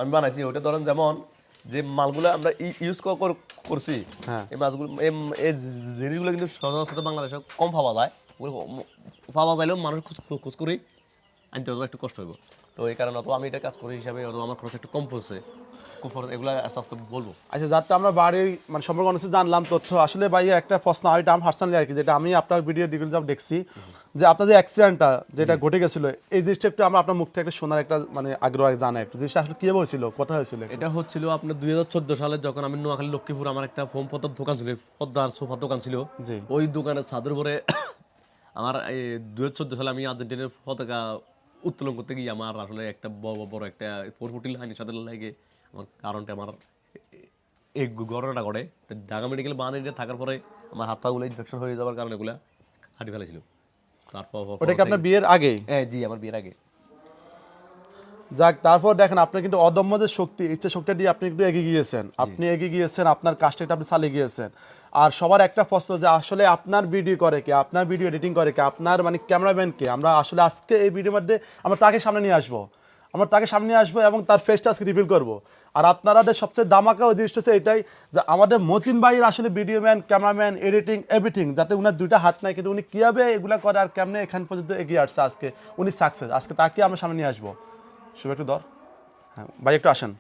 আমি বানাইছি ওটা ধরেন যেমন যে মালগুলো আমরা ইউজ করছি এই মাছগুলো এই জিনিসগুলো কিন্তু সচরাচর বাংলাদেশে কম পাওয়া যায়, পাওয়া যাইলেও মানুষ খোঁজ করেই আনতে হতো, একটু কষ্ট হইব। তো এই কারণে অত আমি এটা কাজ করি হিসাবে অত আমার খরচ একটু কম পড়ছে, এগুলো আস্তে আস্তে বলবো। আচ্ছা, যাতে আমরা বাড়ি মানে সম্পর্কে অনেক কিছু জানলাম তথ্য, আসলে ভাই একটা প্রশ্ন এটা আমার পার্সোনালি আর কি, যেটা আমি আপনার ভিডিও দেখছি যে আপনার যে অ্যাক্সিডেন্টটা যেটা ঘটে গেছিল, এই জিনিসটা একটু আমরা আপনার মুখ থেকে একটা শোনার একটা মানে আগ্রহ জানা, একটু জিনিসটা আসলে কিভাবে হয়েছিল, কোথায় হয়েছিল? এটা হচ্ছিল আপনার 2014 সালে, যখন আমি নোয়াখালী লক্ষ্মীপুর আমার একটা ফোম পদ্মার দোকান ছিল, পদ্মার সোফার দোকান ছিল। জি। ওই দোকানের ছাদের উপরে আমার এই 2014 সালে আমি আর্জেন্টিনার পতাকা উত্তোলন করতে গিয়ে আমার আসলে একটা বড় একটা ফোরফুটি লাইনের সাথে লাগে আমার কারণটা আমার এই ঘটনাটা ঘটে। ঢাকা মেডিকেল বাহানিতে থাকার পরে আমার হাত পাগুলো ইনফেকশন হয়ে যাওয়ার কারণে এগুলো হাঁটি ফেলেছিল। তারপর ওটা কি আপনার বিয়ের আগে? হ্যাঁ জি, আমার বিয়ের আগে। যাক, তারপর দেখেন আপনি কিন্তু অদম্য যে শক্তি, ইচ্ছা শক্তি দিয়ে আপনি একটু এগিয়ে গিয়েছেন, আপনার কাজটা আপনি চালিয়ে গিয়েছেন। আর সবার একটা প্রশ্ন যে আসলে আপনার ভিডিও করে কে, আপনার ভিডিও এডিটিং করে কে, আপনার মানে ক্যামেরাম্যান কে? আমরা আসলে আজকে এই ভিডিওর মধ্যে আমরা তাকে সামনে নিয়ে আসবো, এবং তার ফেসটা আজকে রিভিল করবো। আর আপনাদের সবচেয়ে দামাকা উদ্দেশ্য হচ্ছে এটাই যে আমাদের মতিন ভাইয়ের আসলে video man, cameraman, editing, everything, যাতে উনার দুইটা হাত নাই, কিন্তু উনি কীভাবে এগুলো করে আর কেমনে এখান পর্যন্ত এগিয়ে আসছে, আজকে উনি সাকসেস, আজকে তাকে আমরা সামনে নিয়ে আসবো। শুভ একটু ধর, হ্যাঁ ভাই একটু আসেন।